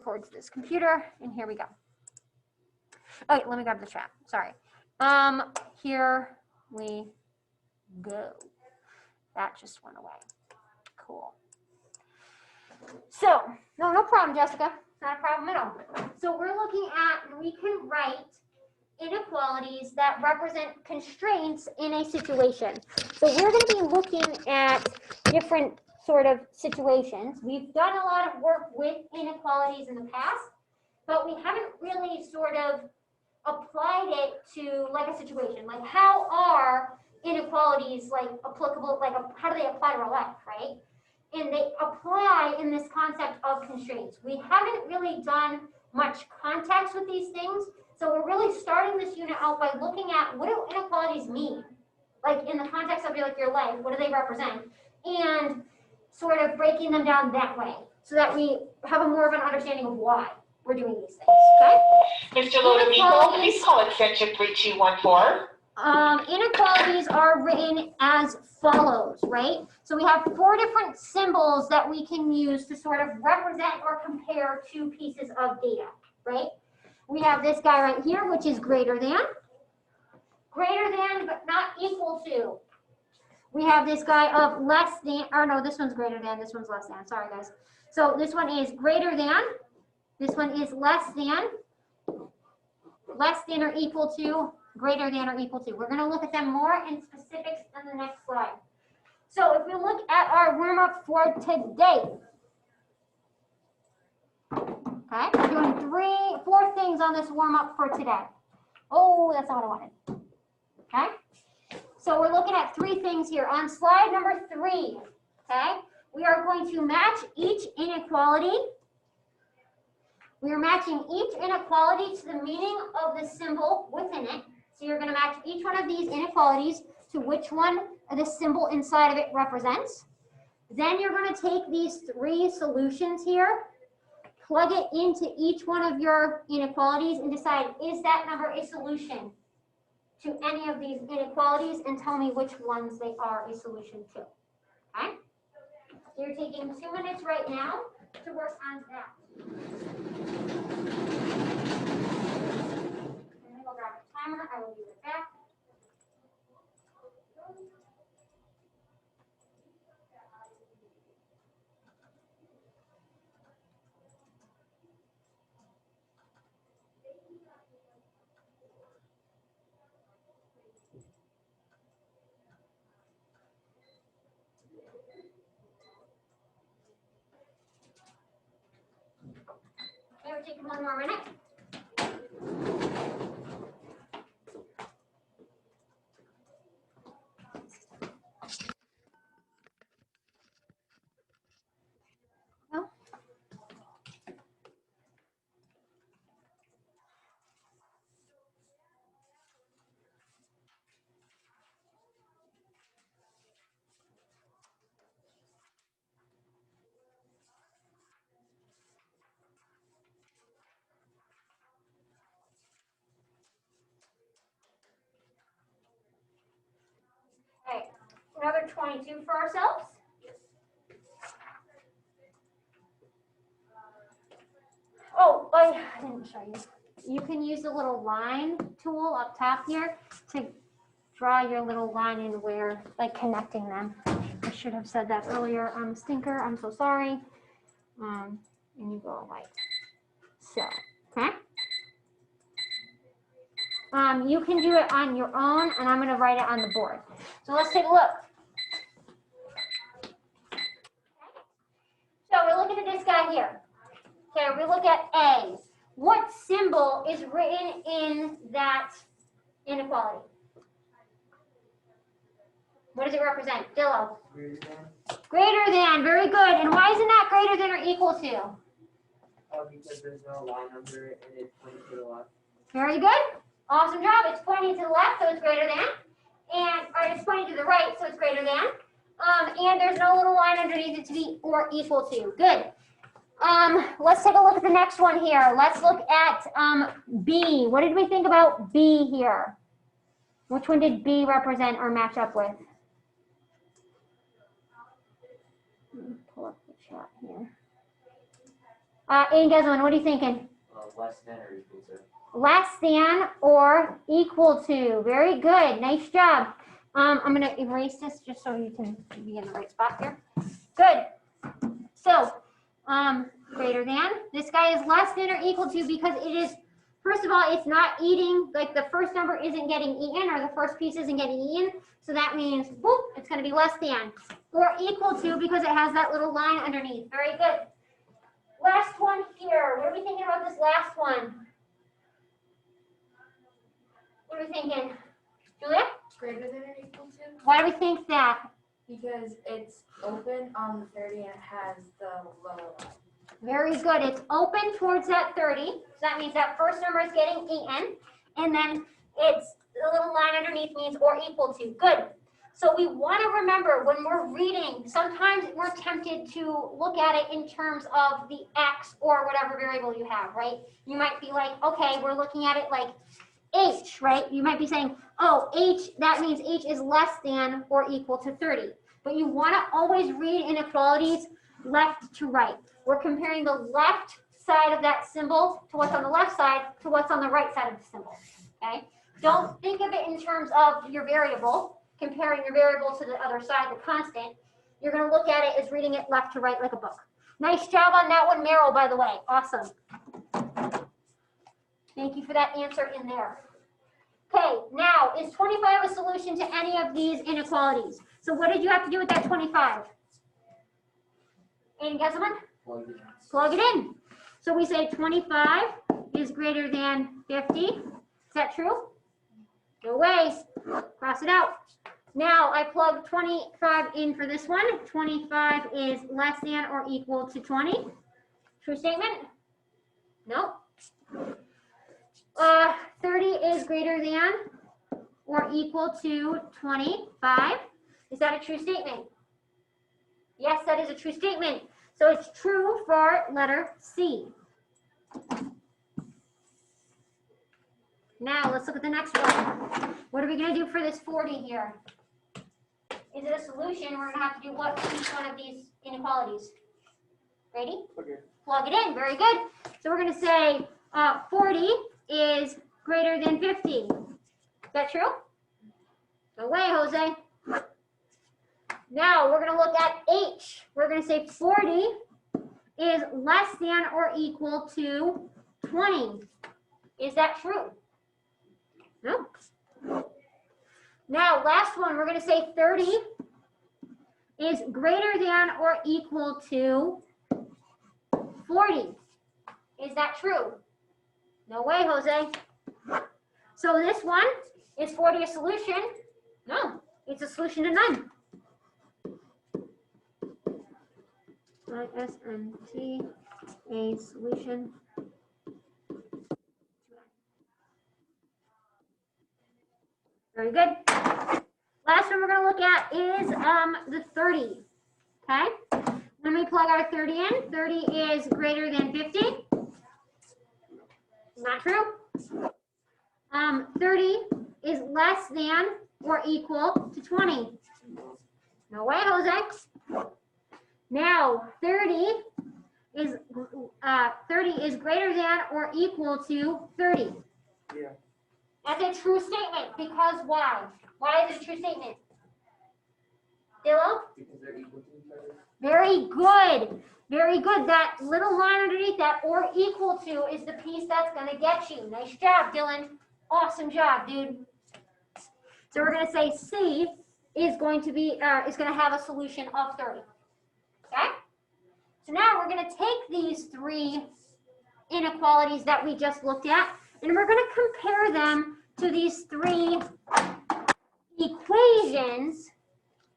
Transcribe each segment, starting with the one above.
move forward to this computer, and here we go. Okay, let me grab the chat. Sorry. Here we go. That just went away. Cool. So, no problem, Jessica. Not a problem at all. So we're looking at, we can write inequalities that represent constraints in a situation. So we're going to be looking at different sort of situations. We've done a lot of work with inequalities in the past, but we haven't really sort of applied it to like a situation. Like, how are inequalities like applicable, like how do they apply to our life, right? And they apply in this concept of constraints. We haven't really done much context with these things, so we're really starting this unit out by looking at what do inequalities mean, like in the context of your life, what do they represent, and sort of breaking them down that way, so that we have a more of an understanding of why we're doing these things. Okay. Mr. Lodovico, please call extension 3214. Inequalities are written as follows, right? So we have 4 different symbols that we can use to sort of represent or compare 2 pieces of data, right? We have this guy right here, which is greater than but not equal to. We have this guy of less than, or no, this one's greater than, this one's less than, sorry guys. So this one is greater than, this one is less than or equal to, greater than or equal to. We're going to look at them more in specifics in the next slide. So if we look at our warm-up for today, okay, we're doing 4 things on this warm-up for today. Oh, that's not what I wanted. Okay, so we're looking at 3 things here. On slide number 3, okay, we are going to match each inequality. We are matching each inequality to the meaning of the symbol within it. So you're going to match each one of these inequalities to which one the symbol inside of it represents. Then you're going to take these 3 solutions here, plug it into each one of your inequalities, and decide, is that number a solution to any of these inequalities, and tell me which ones they are a solution to. Okay? So you're taking 2 minutes right now to work on that. Go grab a timer. I will be right back. Okay, we're taking 1 more minute. Okay, another 22 for ourselves. Oh, I didn't show you. You can use the little line tool up top here to draw your little line in where, like connecting them. I should have said that earlier. I'm a stinker. I'm so sorry. And you go like so. Okay. You can do it on your own, and I'm going to write it on the board. So let's take a look. So we're looking at this guy here. Okay, we look at A. What symbol is written in that inequality? What does it represent? Dillo. Greater than. Greater than. Very good. And why isn't that greater than or equal to? Because there's no line under it and it's pointing to the left. Very good. Awesome job. It's pointing to the left, so it's greater than. And or it's pointing to the right, so it's greater than. And there's no little line underneath it to be or equal to. Good. Let's take a look at the next one here. Let's look at B. What did we think about B here? Which one did B represent or match up with? Let me pull up the chat here. And Desmond, what are you thinking? Less than or equal to. Less than or equal to. Very good. Nice job. I'm going to erase this just so you can be in the right spot here. Good. So, greater than. This guy is less than or equal to because it is, first of all, it's not eating, like the first number isn't getting eaten or the first piece isn't getting eaten. So that means, boop, it's going to be less than. Or equal to because it has that little line underneath. Very good. Last one here. What are we thinking about this last one? What are we thinking? Julia? Greater than or equal to? Why do we think that? Because it's open on the 30 and it has the lower line. Very good. It's open towards that 30. So that means that first number is getting eaten. And then it's the little line underneath means or equal to. Good. So we want to remember when we're reading, sometimes we're tempted to look at it in terms of the x or whatever variable you have, right? You might be like, okay, we're looking at it like h, right? You might be saying, oh, h, that means h is less than or equal to 30. But you want to always read inequalities left to right. We're comparing the left side of that symbol to what's on the left side to what's on the right side of the symbol, okay? Don't think of it in terms of your variable, comparing your variable to the other side, the constant. You're going to look at it as reading it left to right like a book. Nice job on that one, Meryl, by the way. Awesome. Thank you for that answer in there. Okay, now, is 25 a solution to any of these inequalities? So what did you have to do with that 25? And guess what? Plug it in. So we say 25 is greater than 50. Is that true? No way. Cross it out. Now I plug 25 in for this one. 25 is less than or equal to 20. True statement? No. 30 is greater than or equal to 25. Is that a true statement? Yes, that is a true statement. So it's true for letter C. Now let's look at the next one. What are we going to do for this 40 here? Is it a solution? We're going to have to do what for each one of these inequalities? Ready? Okay. Plug it in. Very good. So we're going to say 40 is greater than 50. Is that true? No way, Jose. Now we're going to look at H. We're going to say 40 is less than or equal to 20. Is that true? No. Now, last one, we're going to say 30 is greater than or equal to 40. Is that true? No way, Jose. So this one, is 40 a solution? No, it's a solution to none. ISNT, a solution. Very good. Last one we're going to look at is the 30. Okay? When we plug our 30 in, 30 is greater than 50. Not true. 30 is less than or equal to 20. No way, Jose. Now, 30 is greater than or equal to 30. Yeah. That's a true statement because why? Why is it a true statement? Dillo? Because they're equal to each other. Very good. Very good. That little line underneath that or equal to is the piece that's going to get you. Nice job, Dylan. Awesome job, dude. So we're going to say C is going to be is going to have a solution of 30. Okay? So now we're going to take these three inequalities that we just looked at and we're going to compare them to these three equations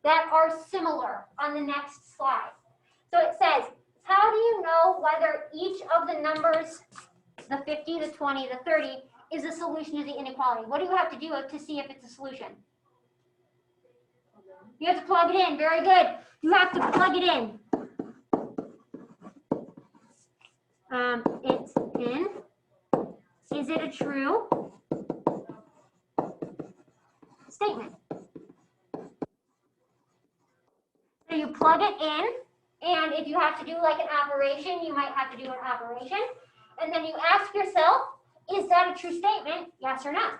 that are similar on the next slide. So it says, how do you know whether each of the numbers, the 50, the 20, the 30, is a solution to the inequality? What do you have to do to see if it's a solution? You have to plug it in. Very good. You have to plug it in. It's in. Is it a true statement? So you plug it in And if you have to do like an operation, you might have to do an operation. And then you ask yourself, is that a true statement? Yes or no?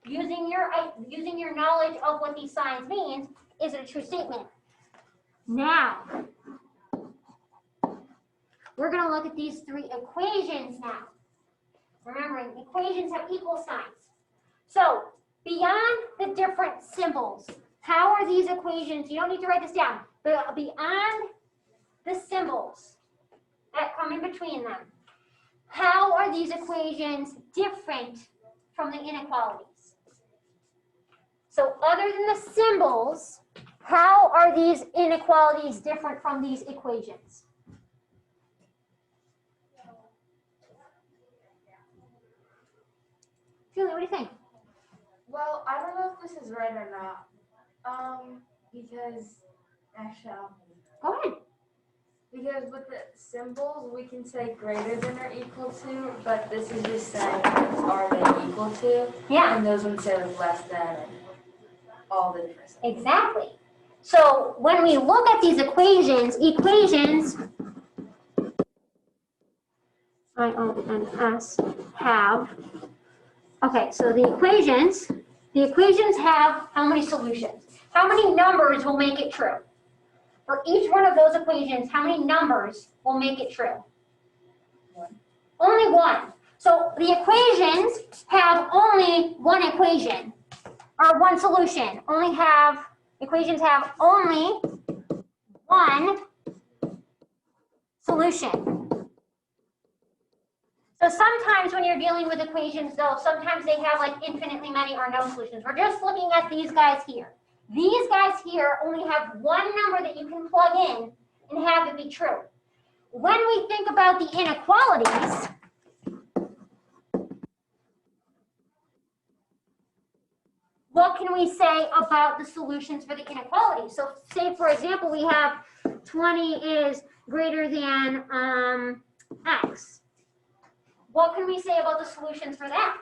Using your knowledge of what these signs means, is it a true statement? Now, we're going to look at these three equations now. Remembering, equations have equal signs. So, beyond the different symbols, how are these equations, you don't need to write this down, but beyond the symbols that come in between them, how are these equations different from the inequalities? So other than the symbols, how are these inequalities different from these equations? Julie, what do you think? Well, I don't know if this is right or not. Because actually, Go ahead. because with the symbols we can say greater than or equal to, but this is just saying are they equal to, Yeah, and those ones say like less than and all the different symbols. exactly. So when we look at these equations, IONS have, okay, so the equations have how many solutions? How many numbers will make it true? For each one of those equations, how many numbers will make it true? One. Only one. So the equations have only one equation, or one solution. Equations have only one solution. So sometimes when you're dealing with equations, though, sometimes they have like infinitely many or no solutions. We're just looking at these guys here. These guys here only have one number that you can plug in and have it be true. When we think about the inequalities, what can we say about the solutions for the inequality? So say, for example, we have 20 is greater than x. What can we say about the solutions for that?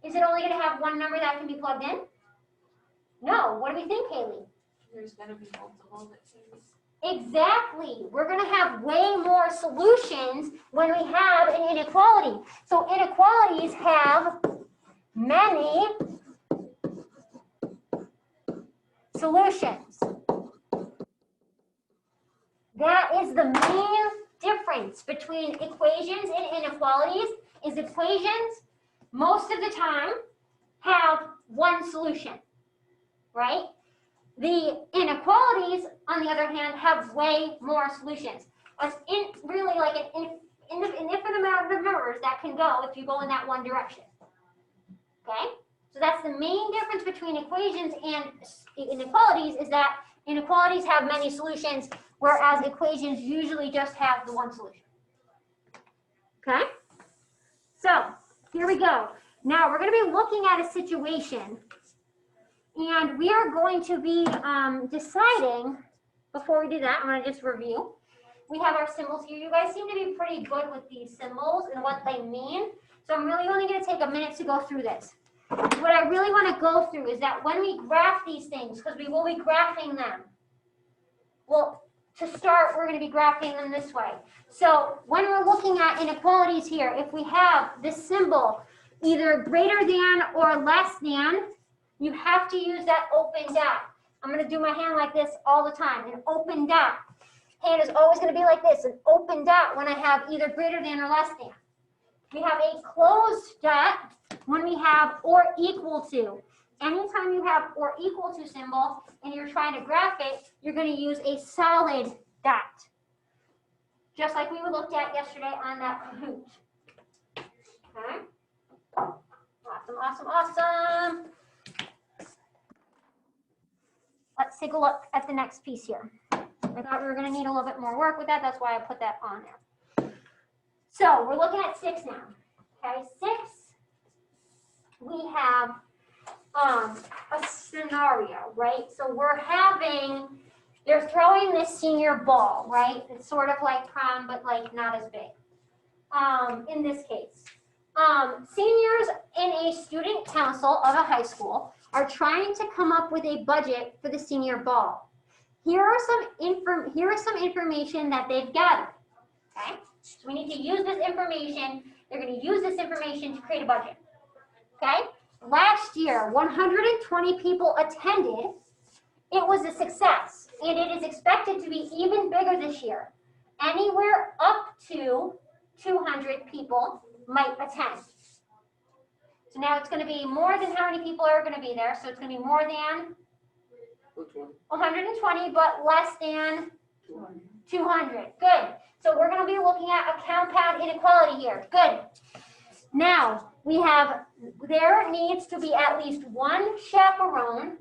Is it only going to have one number that can be plugged in? No. What do we think, Haley? There's gonna be multiple that seems. Exactly. We're going to have way more solutions when we have an inequality. So inequalities have many solutions. That is the main difference between equations and inequalities, is equations most of the time have one solution, right? The inequalities, on the other hand, have way more solutions. It's really like an infinite amount of numbers that can go if you go in that one direction. Okay? So that's the main difference between equations and inequalities, is that inequalities have many solutions, whereas equations usually just have the one solution. Okay? So, here we go. Now, we're going to be looking at a situation, and we are going to be deciding, before we do that, I'm going to just review. We have our symbols here. You guys seem to be pretty good with these symbols and what they mean. So I'm really only going to take a minute to go through this. What I really want to go through is that when we graph these things, because we will be graphing them, well, to start, we're going to be graphing them this way. So when we're looking at inequalities here, if we have this symbol, either greater than or less than, you have to use that open dot. I'm going to do my hand like this all the time, an open dot. Hand is always going to be like this, an open dot when I have either greater than or less than. We have a closed dot when we have or equal to. Anytime you have or equal to symbol and you're trying to graph it, you're going to use a solid dot. Just like we looked at yesterday on that Kahoot. Okay? Awesome, awesome, awesome. Let's take a look at the next piece here. I thought we were going to need a little bit more work with that. That's why I put that on there. So we're looking at 6 now. Okay, 6. We have a scenario, right? So they're throwing this senior ball, right? It's sort of like prom, but like not as big. In this case, seniors in a student council of a high school are trying to come up with a budget for the senior ball. here are some information that they've gathered. Okay, so we need to use this information. They're going to use this information to create a budget. Okay, last year 120 people attended. It was a success, and it is expected to be even bigger this year. Anywhere up to 200 people might attend. So now it's going to be more than how many people are going to be there. So it's going to be more than 120, but less than 200. Good. So we're going to be looking at a compound inequality here. Good. Now we have, there needs to be at least one chaperone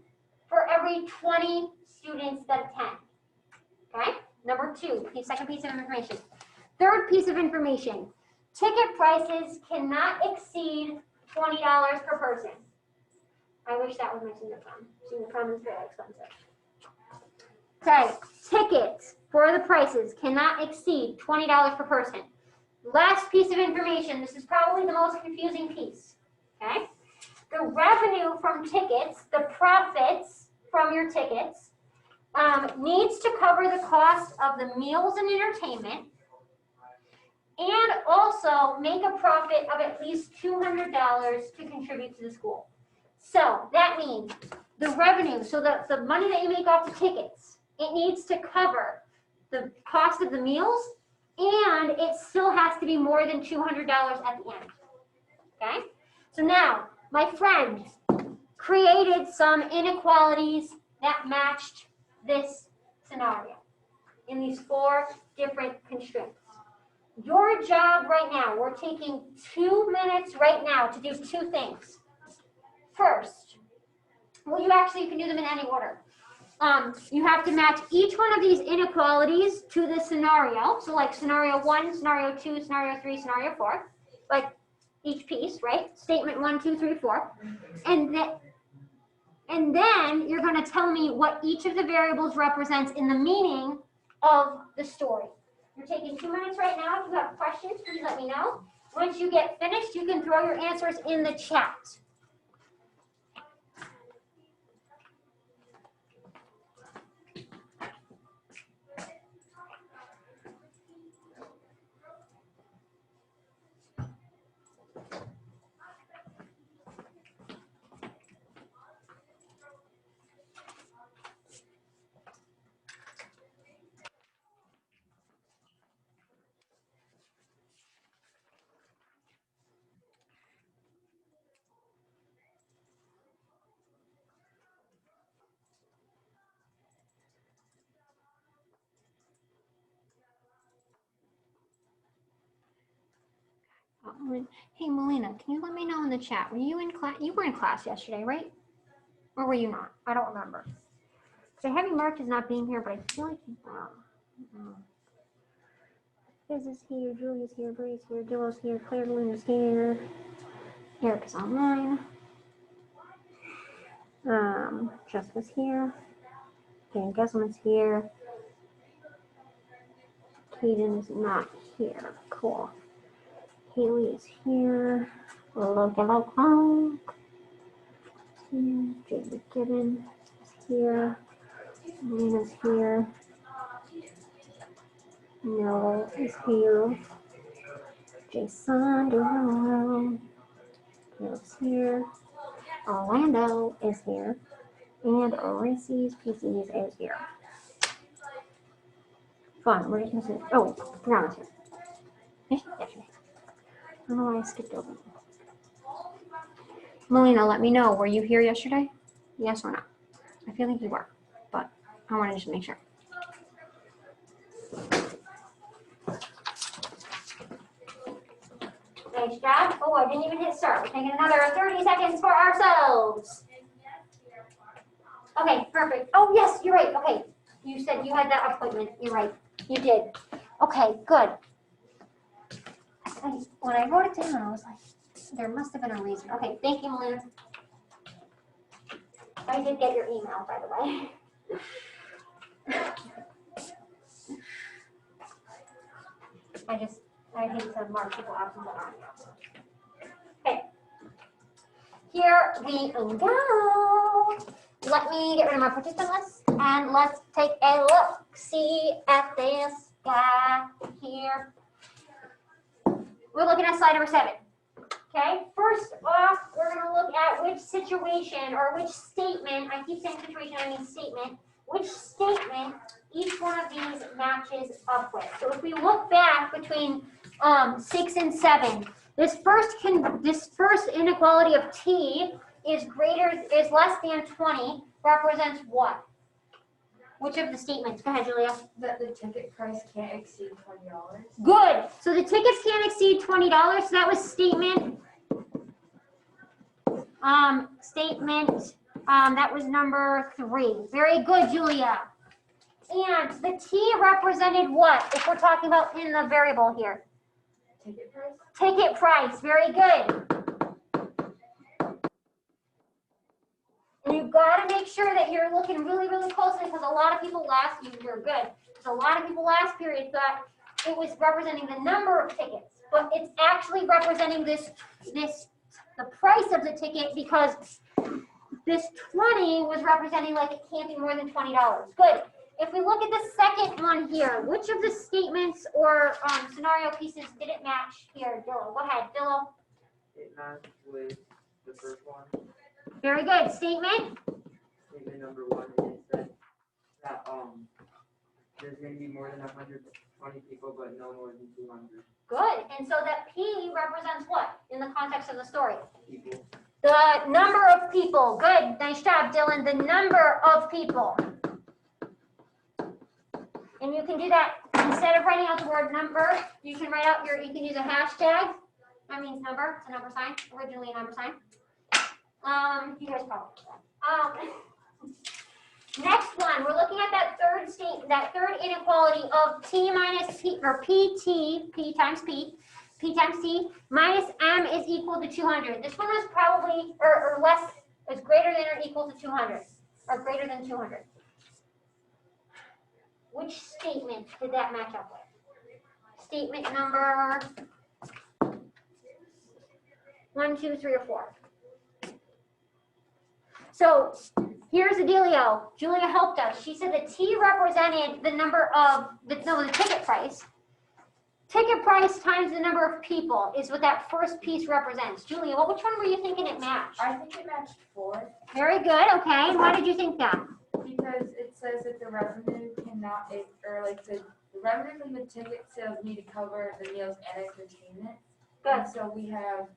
for every 20 students that attend. Okay? Number two, the second piece of information. Third piece of information, ticket prices cannot exceed $20 per person. I wish that was my senior prom. Senior prom is very expensive. Okay, tickets for the prices cannot exceed $20 per person. Last piece of information, this is probably the most confusing piece. Okay? The revenue from tickets, the profits from your tickets, needs to cover the cost of the meals and entertainment, and also make a profit of at least $200 to contribute to the school. So that means the revenue, so the money that you make off the tickets, it needs to cover the cost of the meals, and it still has to be more than $200 at the end. Okay? So now, my friend created some inequalities that matched this scenario in these 4 different constraints. Your job right now, we're taking 2 minutes right now to do 2 things. First, well, you can do them in any order. You have to match each one of these inequalities to the scenario. So like scenario 1, scenario 2, scenario 3, scenario 4. Like each piece, right? Statement 1, 2, 3, 4. And then you're going to tell me what each of the variables represents in the meaning of the story. You're taking 2 minutes right now. If you have questions, please let me know. Once you get finished, you can throw your answers in the chat. Hey, Melina, can you let me know in the chat? Were you in class? You were in class yesterday, right? Or were you not? I don't remember. So I have you marked as not being here, but I feel like you were. Liz is here, Julia's here, Bree's here, Dillo's here, Claire Luna's here, Erica's online. Jessica's here. Dan Gesselman's here. Kaden is not here. Cool. Haley is here. Look. Here. Jamie Gibbon is here. Lena's here. Noah is here. Jason Durrell is here. Orlando is here. And Reese's Pieces is here. Fun. We're just missing. Oh, Brianna's here. Yesterday. I don't know why I skipped over. Melina, let me know. Were you here yesterday? Yes or no? I feel like you were, but I want to just make sure. Nice job. Oh, I didn't even hit start. We're taking another 30 seconds for ourselves. Okay, perfect. Oh, yes, you're right. Okay. You said you had that appointment. You're right. You did. Okay, good. When I wrote it down, I was like, there must have been a reason. Okay, thank you, Melina. I did get your email, by the way. I hate to mark people out from the audio. Okay. Here we go. let me get rid of my participant list and let's take a look. See at this guy here. We're looking at slide number 7. Okay, first off, we're going to look at which situation or which statement, I keep saying situation, I mean statement, which statement each one of these matches up with. So if we look back between 6 and 7, this first inequality of t is less than 20 represents what? Which of the statements? Go ahead, Julia. That the ticket price can't exceed $20. Good. So the tickets can't exceed $20. So that was statement. That was number 3. Very good, Julia. And the t represented what? If we're talking about in the variable here. Ticket price? Ticket price. Very good. And you've got to make sure that you're looking really, really closely because a lot of people you're good. Because a lot of people last period thought it was representing the number of tickets, but it's actually representing the price of the ticket because this 20 was representing like it can't be more than $20. Good. If we look at the second one here, which of the statements or scenario pieces did it match here, Dillo? Go ahead, Dillo. It matched with the first one. Very good. Statement? Statement number 1, and it said that there's going to be more than 120 people, but no more than 200 Good. And so that P represents what in the context of the story? people. The number of people. Good. Nice job, Dylan. The number of people. And you can do that instead of writing out the word number, you can use a hashtag. That means number. It's a number sign. Originally a number sign. You guys probably. Next one, we're looking at that third inequality of t minus p, or pt, p times t, minus m is equal to 200. This one was probably, or less, is greater than or equal to 200, or greater than 200. Which statement did that match up with? Statement number 1, 2, 3, or 4. So here's the dealio. Julia helped us. She said the T represented the number of the ticket price. Ticket price times the number of people is what that first piece represents. Julia, which one were you thinking it matched? I think it matched 4. Very good. Okay. And why did you think that? Because it says that the revenue the revenue from the ticket sales need to cover the meals and entertainment. Good. And so we have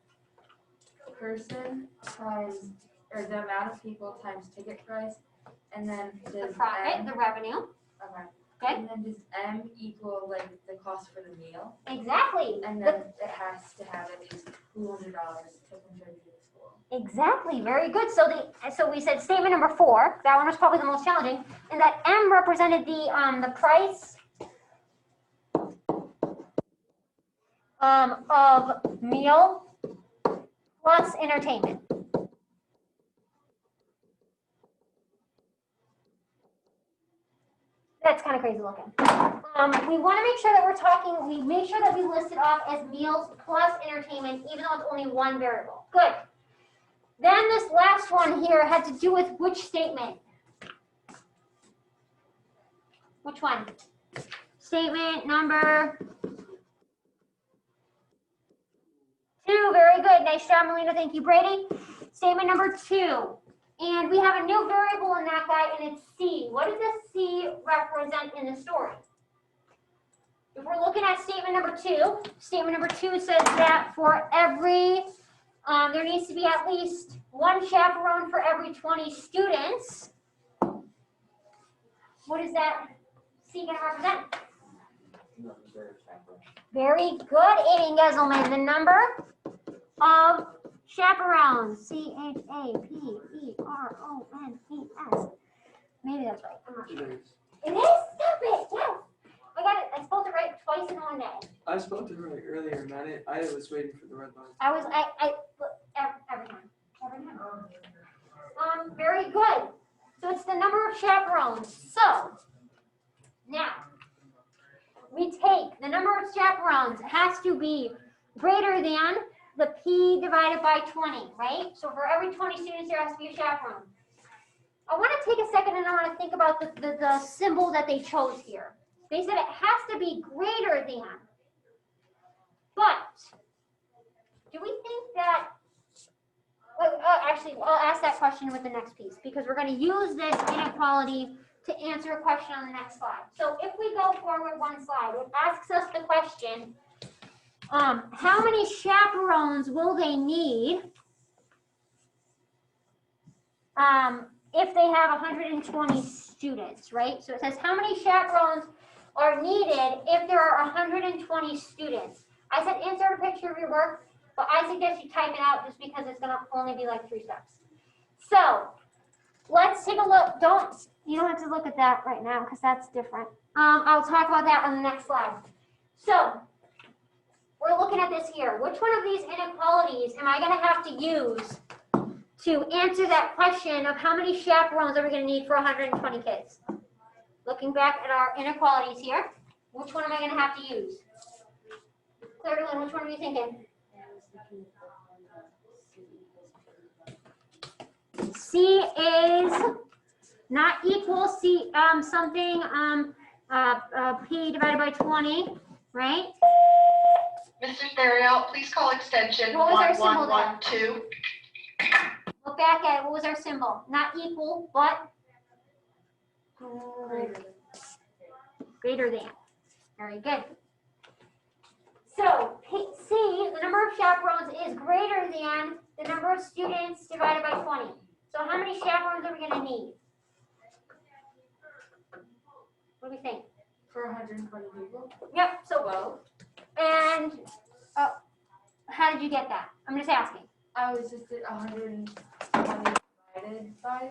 person times, or the amount of people times ticket price, and then The does profit, M, the revenue. okay. Okay. And then does M equal like the cost for the meal? Exactly. And then it has to have at least $200 to contribute to the school. Exactly. Very good. So we said statement number 4. That one was probably the most challenging, and that M represented the price of meal plus entertainment. That's kind of crazy looking. We want to make sure that we make sure that we list it off as meals plus entertainment, even though it's only one variable. Good. Then this last one here had to do with which statement? Which one? Statement number 2. Very good. Nice job, Melina. Thank you, Brady. Statement number 2. And we have a new variable in that guy, and it's C. What does this C represent in the story? If we're looking at statement number 2 says that for every, there needs to be at least 1 chaperone for every 20 students. What is that C going to represent? Very good, Aiden Gesselman. The number of chaperones. CHAPERONES. Maybe that's right. I'm not sure. It is? Stop it. Yes. I got it. I spelled it right twice in one day. I spelled it right earlier, man. I was waiting for the red line. Every time. Very good. So it's the number of chaperones. So now we take the number of chaperones has to be greater than the P divided by 20, right? So for every 20 students, there has to be a chaperone. I want to take a second and I want to think about the symbol that they chose here. They said it has to be greater than. But do we think that, actually, I'll ask that question with the next piece because we're going to use this inequality to answer a question on the next slide. So if we go forward one slide, it asks us the question, how many chaperones will they need if they have 120 students, right? So it says how many chaperones are needed if there are 120 students. I said insert a picture of your work, but I suggest you type it out just because it's going to only be like 3 steps. So let's take a look. You don't have to look at that right now because that's different. I'll talk about that on the next slide. So we're looking at this here. Which one of these inequalities am I going to have to use to answer that question of how many chaperones are we going to need for 120 kids? Looking back at our inequalities here, which one am I going to have to use? Claire, which one are you thinking? C is not equal C something P divided by 20, right? Mr. Theriault, please call extension What was our symbol there? 1112. Look back at it. What was our symbol? Not equal, but greater than. Very good. So C, the number of chaperones is greater than the number of students divided by 20. So how many chaperones are we going to need? What do we think? For 120 people. Yep. So 12. and how did you get that? I'm just asking. I was just at 120 divided by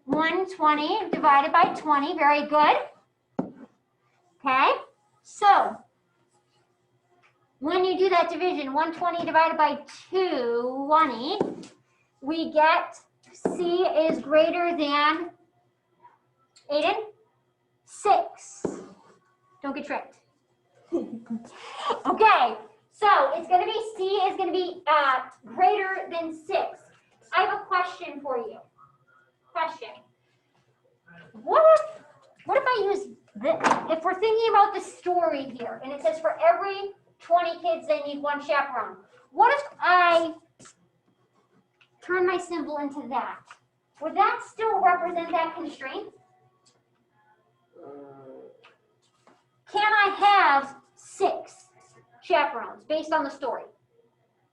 120 divided by 20. Very good. Okay. So when you do that division, 120 divided by 220, we get C is greater than, Aiden, 6. Don't get tricked. Okay, so it's going to be, C is going to be greater than 6. I have a question for you. Question. What if I use this? If we're thinking about the story here, and it says for every 20 kids, they need 1 chaperone. What if I turn my symbol into that? Would that still represent that constraint? Can I have 6 chaperones based on the story?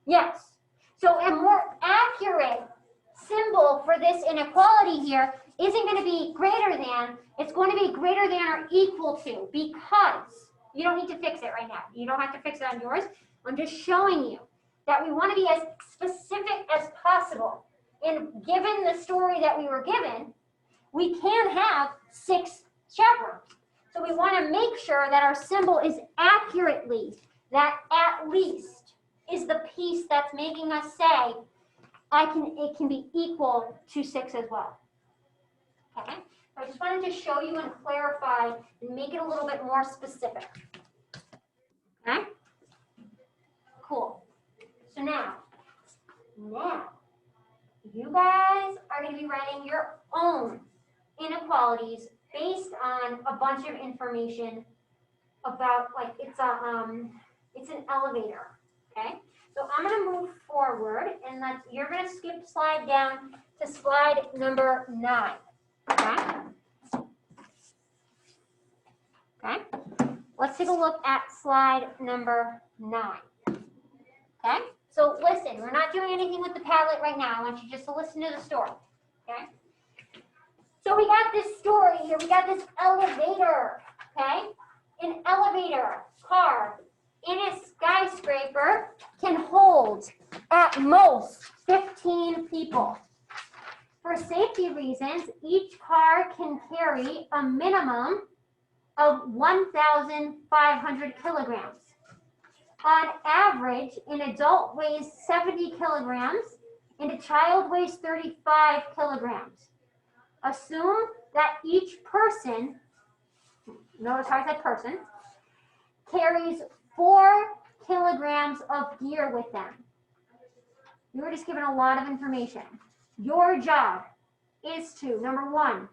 Yes. So a more accurate symbol for this inequality here isn't going to be greater than, it's going to be greater than or equal to, because you don't need to fix it right now. You don't have to fix it on yours. I'm just showing you that we want to be as specific as possible. And given the story that we were given, we can have 6 chaperones. So we want to make sure that our symbol is accurately, that at least is the piece that's making us say, it can be equal to 6 as well. Okay? So I just wanted to show you and clarify and make it a little bit more specific. Okay? Cool. So now, you guys are going to be writing your own inequalities based on a bunch of information about, like, it's an elevator. Okay? So I'm going to move forward, and you're going to skip slide down to slide number 9. Okay? Okay? Let's take a look at slide number 9. Okay? So listen, we're not doing anything with the Padlet right now. I want you just to listen to the story. Okay? So we got this story here. We got this elevator. Okay? An elevator car in a skyscraper can hold at most 15 people. For safety reasons, each car can carry a minimum of 1,500 kilograms. On average, an adult weighs 70 kilograms and a child weighs 35 kilograms. Assume that each person, notice how I said person, carries 4 kilograms of gear with them. You were just given a lot of information. Your job is to, number one,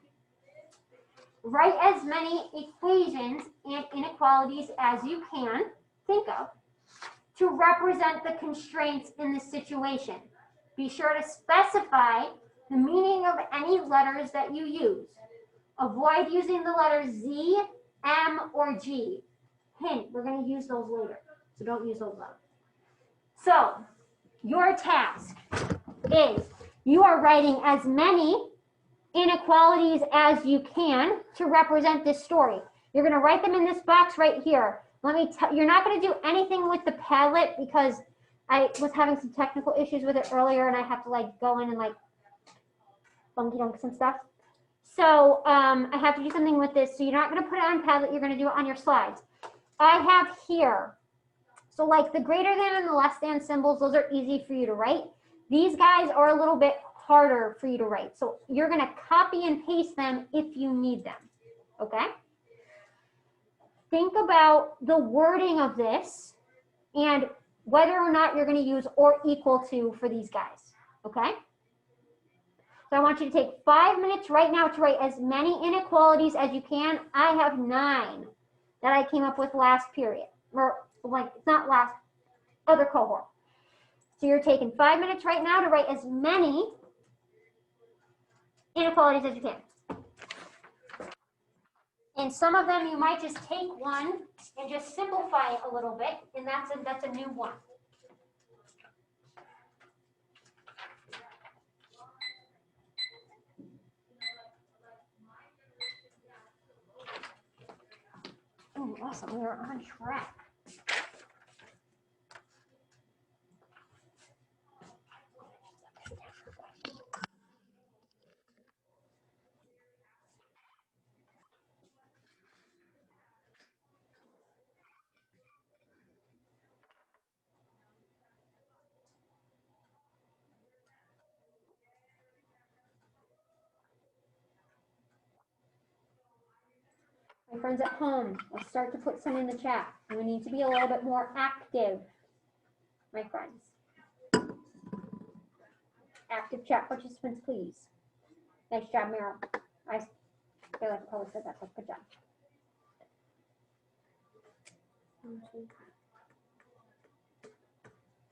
write as many equations and inequalities as you can think of to represent the constraints in the situation. Be sure to specify the meaning of any letters that you use. Avoid using the letters Z, M, or G. Hint, we're going to use those later, so don't use those letters. So, your task is you are writing as many inequalities as you can to represent this story. You're going to write them in this box right here. Let me tell you're not going to do anything with the Padlet because I was having some technical issues with it earlier and I have to like go in and like funky dunk some stuff. So I have to do something with this. So you're not going to put it on Padlet, you're going to do it on your slides. I have here, so like the greater than and the less than symbols, those are easy for you to write. These guys are a little bit harder for you to write. So you're going to copy and paste them if you need them, okay? Think about the wording of this and whether or not you're going to use or equal to for these guys, okay? So I want you to take 5 minutes right now to write as many inequalities as you can. I have 9 that I came up with last period, or like, it's not last, other cohort. So you're taking 5 minutes right now to write as many inequalities as you can. And some of them you might just take one and just simplify it a little bit, and that's a new one. Oh, awesome, we're on track. My friends at home, let's start to put some in the chat. We need to be a little bit more active, my friends. Active chat participants, please. Nice job, Meryl. I feel like I probably said that, but good job.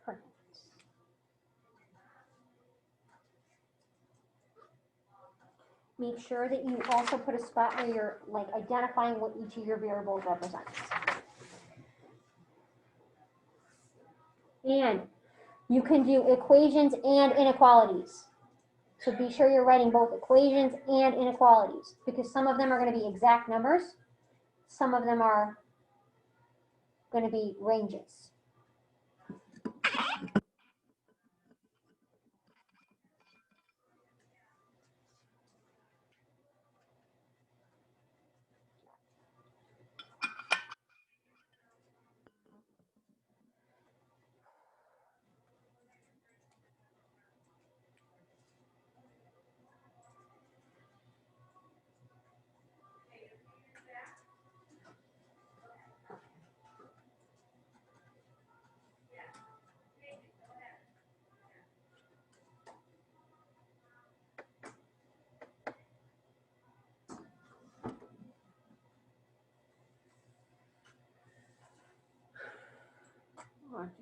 Perfect. Make sure that you also put a spot where you're like identifying what each of your variables represents. And you can do equations and inequalities. So be sure you're writing both equations and inequalities because some of them are going to be exact numbers. Some of them are going to be ranges.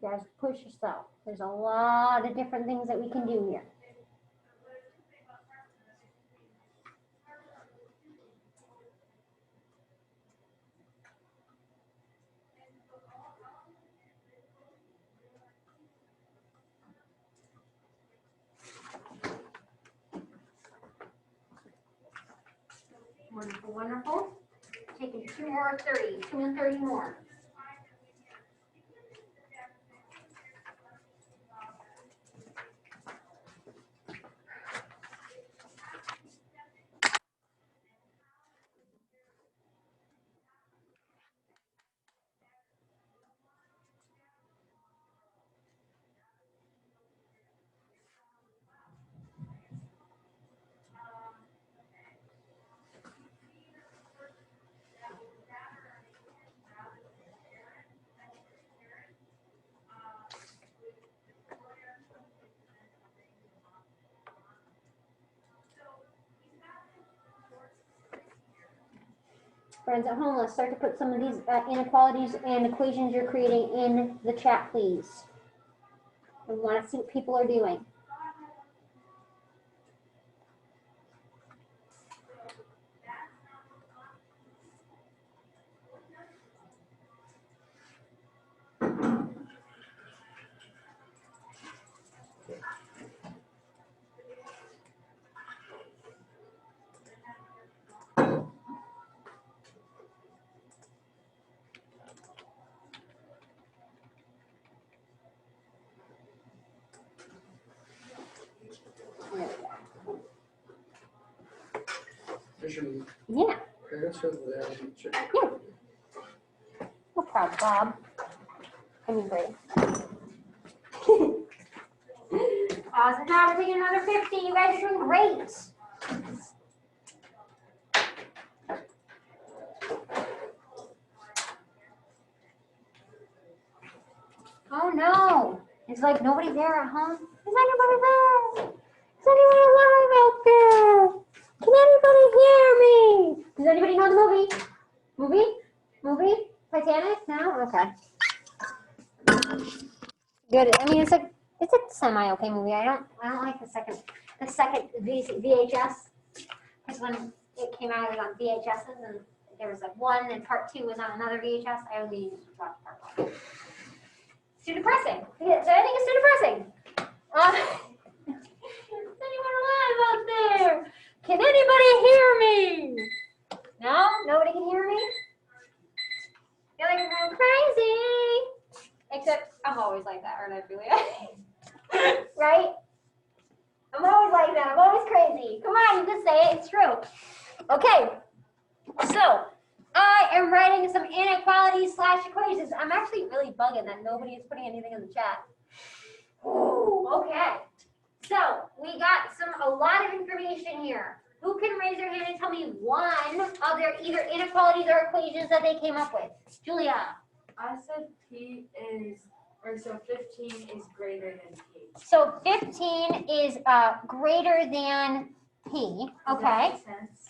You guys push yourself. There's a lot of different things that we can do here. Wonderful, wonderful. Taking 2 more 30, 2 and 30 more. Friends at home, let's start to put some of these inequalities and equations you're creating in the chat, please. We want to see what people are doing. Visually. Yeah, Parents are there. yeah. No problem, Bob. I mean, great. Awesome job. We're taking another 50. You guys are doing great. Oh no. It's like nobody there at home. Is anybody there? Is anyone alive out there? Can anybody hear me? Does anybody know the movie? Movie? Titanic? No? Okay. Good. I mean, it's a semi-okay movie. I don't like the second VHS. Because when it came out, it was on VHSs, and there was like one, and part 2 was on another VHS. I only watched part 1. It's too depressing. Yeah, so I think it's too depressing. Is anyone alive out there? Can anybody hear me? No? Nobody can hear me? I feel like I'm going crazy. Except I'm always like that, aren't I, Julia? Right? I'm always like that. I'm always crazy. Come on, you can say it. It's true. Okay. So, I am writing some inequalities / equations. I'm actually really bugging that nobody is putting anything in the chat. Ooh, okay. So, we got a lot of information here. Who can raise their hand and tell me one of their either inequalities or equations that they came up with? Julia. I said so 15 is greater than P. So 15 is greater than P, Does that okay? make sense?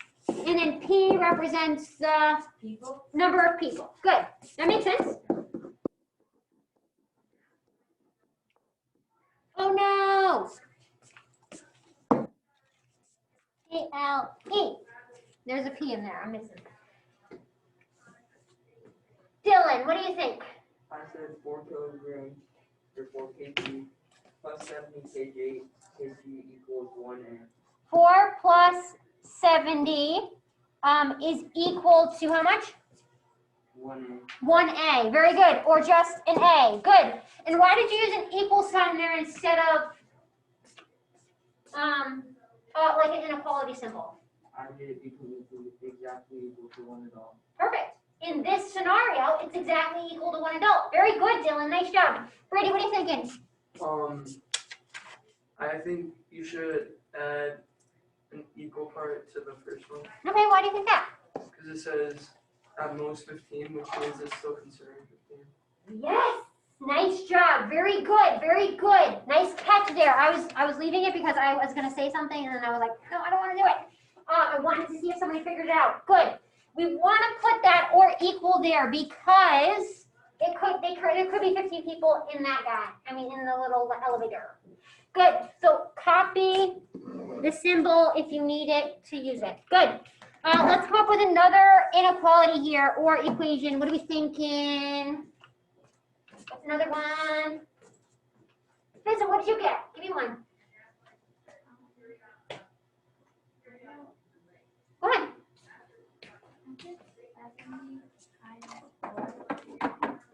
And then P represents the People? number of people. Good. That makes sense? Oh no! P-L-E. There's a P in there. I'm missing. Dylan, what do you think? I said 4 kilograms or 4 kg plus 70 kg equals 1 amp. 4 plus 70 is equal to how much? 1 amp. 1A. Very good. Or just an A. Good. And why did you use an equal sign there instead of like an inequality symbol? I did it because it's exactly equal to 1 adult. Perfect. In this scenario, it's exactly equal to 1 adult. Very good, Dylan. Nice job. Brady, what are you thinking? I think you should add an equal part to the first one Okay, why do you think that? because it says at most 15, which means it's still considering 15. Yes. Nice job. Very good. Very good. Nice catch there. I was leaving it because I was going to say something and then I was like, no, I don't want to do it. I wanted to see if somebody figured it out. Good. We want to put that or equal there because there could be 15 people in that guy. I mean, in the little elevator. Good. So copy the symbol if you need it to use it. Good. Let's come up with another inequality here or equation. What are we thinking? What's another one? Vincent, what did you get? Give me one. Go ahead. 70 times 4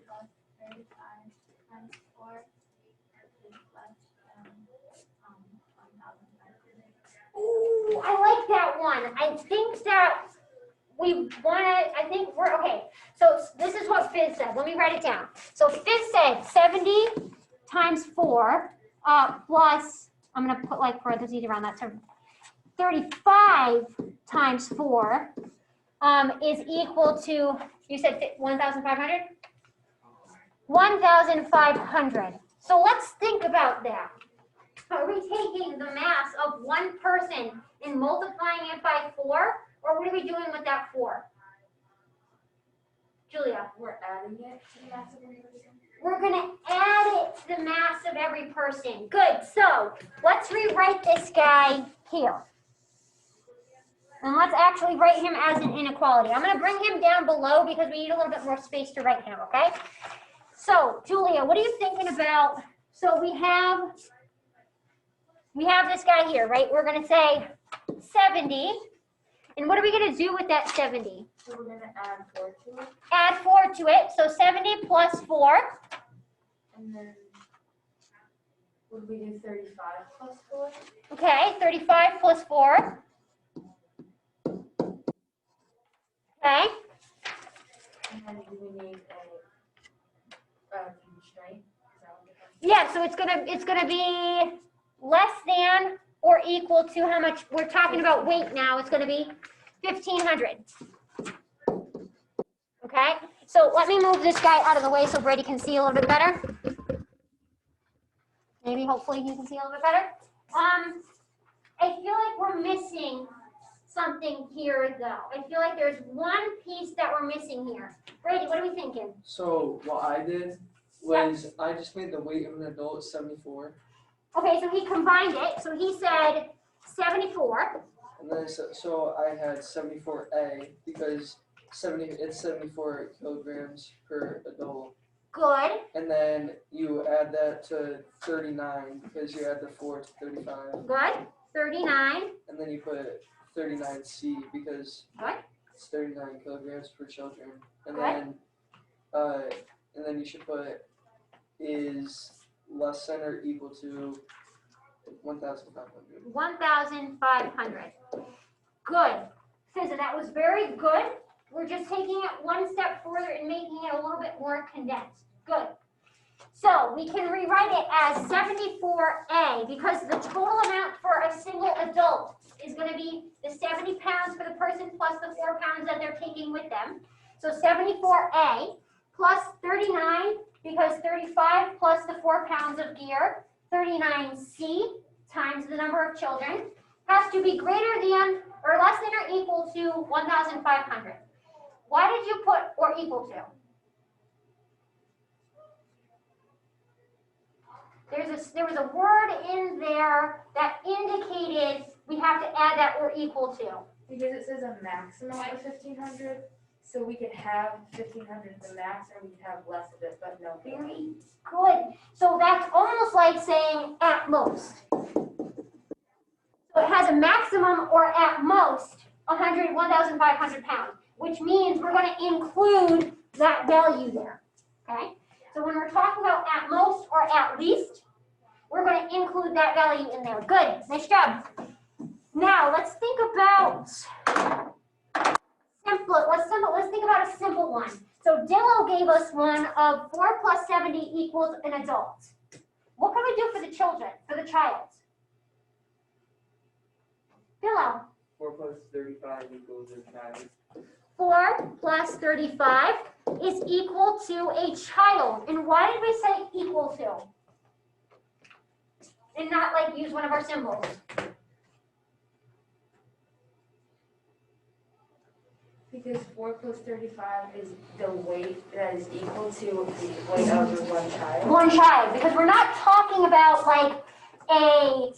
plus 35 times 4 is less than 1,500. Ooh, I like that one. I think that we want to, I think we're, okay. So this is what Fizz said. Let me write it down. So Fizz said 70 times 4 plus, I'm going to put like parentheses around that. So 35 times 4 is equal to, you said 1,500? 1,500. So let's think about that. Are we taking the mass of one person and multiplying it by 4? Or what are we doing with that 4? Julia. We're adding it to the mass of every person. We're gonna add it to the mass of every person. Good, so let's rewrite this guy here. And let's actually write him as an inequality. I'm gonna bring him down below because we need a little bit more space to write him, okay? So, Julia, what are you thinking about? So we have this guy here, right? We're gonna say 70. And what are we gonna do with that 70? So we're gonna add 4 to it, Add 4 to it, so 70 plus 4. and then would we do 35 plus 4? Okay, 35 plus 4. Okay, And then do we need a constraint? Is that what it is? yeah, so it's gonna be less than or equal to how much, we're talking about weight now, it's gonna be 1,500. Okay, so let me move this guy out of the way so Brady can see a little bit better. Maybe, hopefully he can see a little bit better. I feel like we're missing something here though. I feel like there's one piece that we're missing here. Brady, what are we thinking? So what I did was I just made the weight of an adult 74, Okay, so he combined it, so he said 74. and then so I had 74A because it's 74 kilograms per adult, Good, and then you add that to 39 because you add the 4 to 35, good. 39, and then you put 39C because Good. it's 39 kilograms per children, and Good. then you should put is less than or equal to 1,500. 1,500. Good. Fizza, that was very good. We're just taking it one step further and making it a little bit more condensed. Good. So we can rewrite it as 74A because the total amount for a single adult is going to be the 70 pounds for the person plus the 4 pounds that they're taking with them. So 74A plus 39 because 35 plus the 4 pounds of gear, 39C times the number of children has to be greater than or less than or equal to 1,500. Why did you put or equal to? There was a word in there that indicated we have to add that or equal to. Because it says a maximum of 1,500, so we could have 1,500 as the max, or we could have less of it, but no. Very good. So that's almost like saying at most. So it has a maximum or at most 1,500 pounds, which means we're going to include that value there. Okay? So when we're talking about at most or at least, we're going to include that value in there. Good. Nice job. Now let's think about let's think about a simple one. So Dillo gave us one of 4 plus 70 equals an adult. What can we do for the children, for the child? Dillo. 4 plus 35 equals a child. 4 plus 35 is equal to a child. And why did we say equal to? And not like use one of our symbols. Because 4 plus 35 is the weight that is equal to the weight of the one child. One child, because we're not talking about like a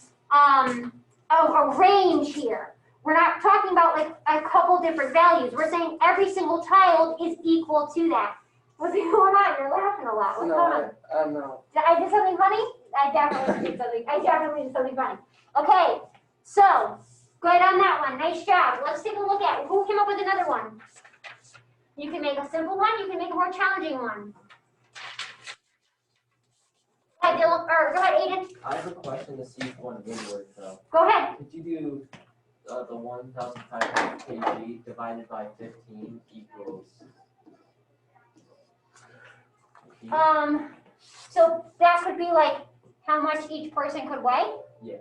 range here. We're not talking about like a couple different values. We're saying every single child is equal to that. What's going on? You're laughing a lot. What's going on? I don't know. Did I do something funny? I definitely did something funny. Okay, so good on that one. Nice job. Let's take a look at who came up with another one. You can make a simple one. You can make a more challenging one. Go ahead, Dylan, or go ahead, Aiden. I have a question to see if one would work though. Go ahead. Could you do the 1,500 kg divided by 15 equals? 15? So that could be like how much each person could weigh? Yeah.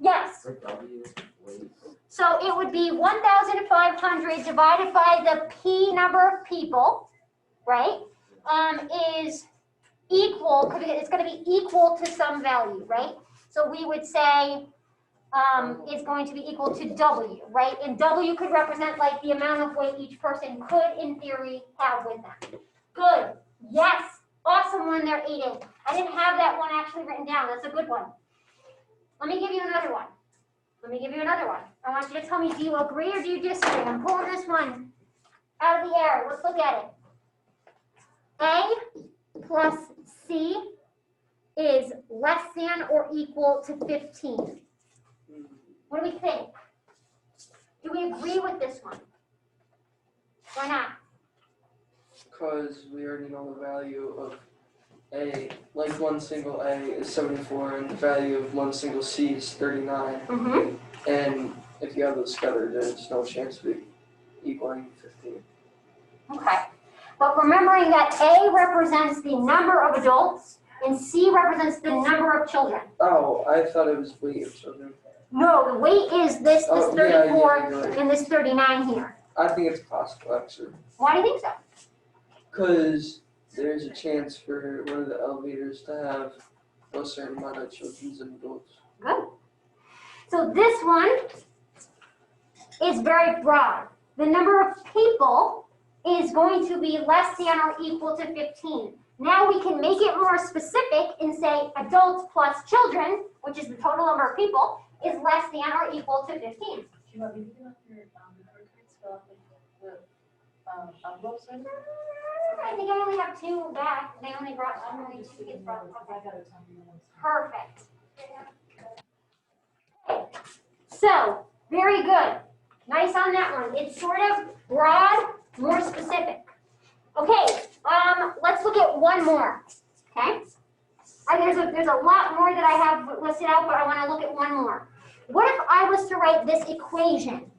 Yes. For W weight. So it would be 1,500 divided by the P number of people, right? Is equal, it's going to be equal to some value, right? So we would say is going to be equal to W, right? And W could represent like the amount of weight each person could, in theory, have with them. Good. Yes. Awesome one there, Aiden. I didn't have that one actually written down. That's a good one. Let me give you another one. I want you to tell me, do you agree or do you disagree? I'm pulling this one out of the air. Let's look at it. A plus C is less than or equal to 15. What do we think? Do we agree with this one? Why not? Because we already know the value of A, like one single A is 74, and the value of one single C is 39. Mm-hmm. And if you have those together, there's no chance of it equaling 15. Okay. But remembering that A represents the number of adults and C represents the number of children. Oh, I thought it was weight of children. No, the weight is this Oh, 34 yeah, you're right. and this 39 here. I think it's possible, actually. Why do you think so? Because there's a chance for one of the elevators to have a certain amount of children and adults. Good. So this one is very broad. The number of people is going to be less than or equal to 15. Now we can make it more specific and say adults plus children, which is the total number of people, is less than or equal to 15. Do you want me to fill out your report cards, fill out the envelopes in? I think I only have 2 back. They only brought only 2 kids brought. I got a ton of those. Perfect. So, very good. Nice on that one. It's sort of broad, more specific. Okay, let's look at one more. Okay? There's a lot more that I have listed out, but I want to look at one more. What if I was to write this equation?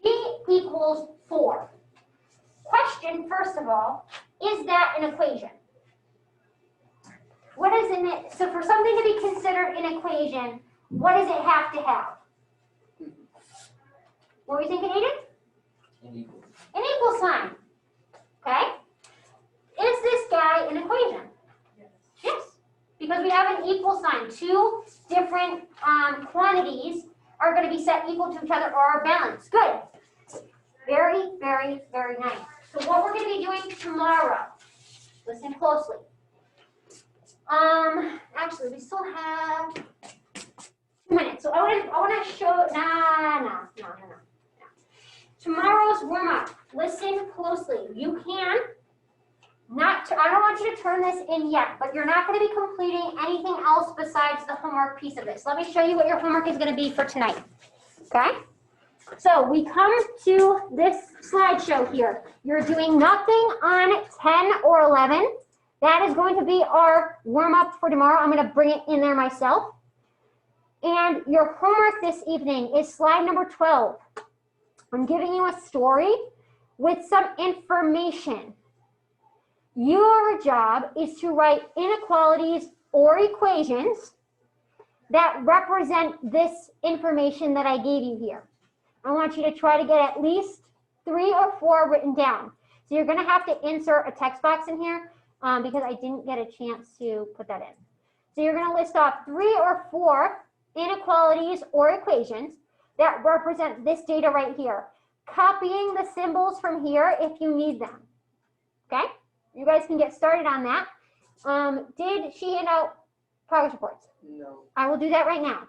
G equals 4. Question, first of all, is that an equation? What is in it? So for something to be considered an equation, what does it have to have? What were you thinking, Aiden? An equal. An equal sign. Okay? Is this guy an equation? Yes. Because we have an equal sign. 2 different quantities are going to be set equal to each other or are balanced. Good. Very, very, very nice. So what we're going to be doing tomorrow, listen closely. Actually, we still have 2 minutes. So I want to show, no. Tomorrow's warm-up, listen closely. You can I don't want you to turn this in yet, but you're not going to be completing anything else besides the homework piece of this. Let me show you what your homework is going to be for tonight. Okay? So we come to this slideshow here. You're doing nothing on 10 or 11. That is going to be our warm-up for tomorrow. I'm going to bring it in there myself. And your homework this evening is slide number 12. I'm giving you a story with some information. Your job is to write inequalities or equations that represent this information that I gave you here. I want you to try to get at least 3 or 4 written down. So you're going to have to insert a text box in here because I didn't get a chance to put that in. So you're going to list off 3 or 4 inequalities or equations that represent this data right here. Copying the symbols from here if you need them. Okay? You guys can get started on that. Did she hand out progress reports? No. I will do that right now.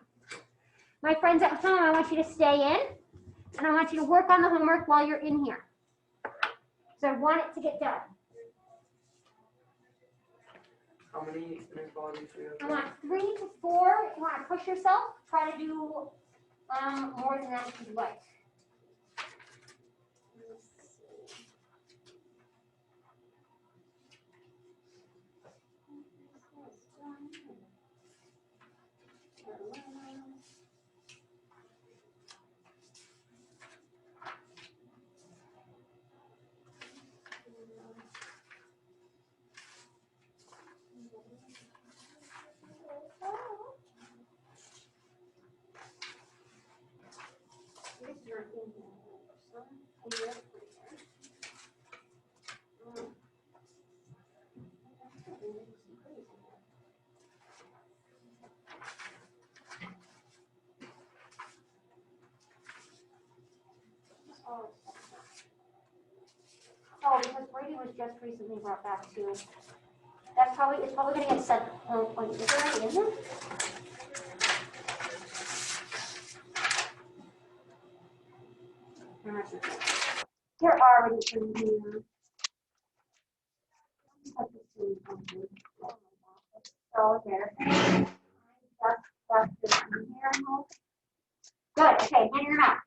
My friends at home, I want you to stay in, and I want you to work on the homework while you're in here. So I want it to get done. How many inequalities do you I have? want 3 to 4. You want to push yourself. Try to do more than that if you'd like. just recently brought back to. It's probably gonna get set. Oh, wait, is it already in there? How much is it? They're already in here. So there. That's in here. Good, okay, hand your mouth.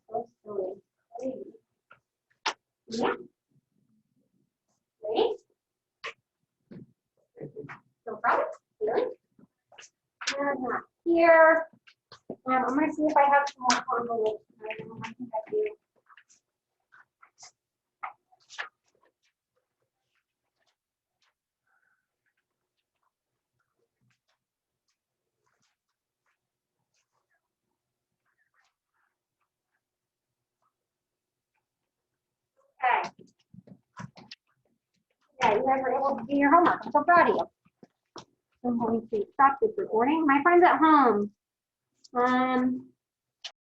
So silly. Yeah. Ready? No problem. Really? And not here. I'm gonna see if I have some more envelopes. I think I do. Okay. Yeah, you guys were able to do your homework. I'm so proud of you. I'm going to stop this recording. My friends at home.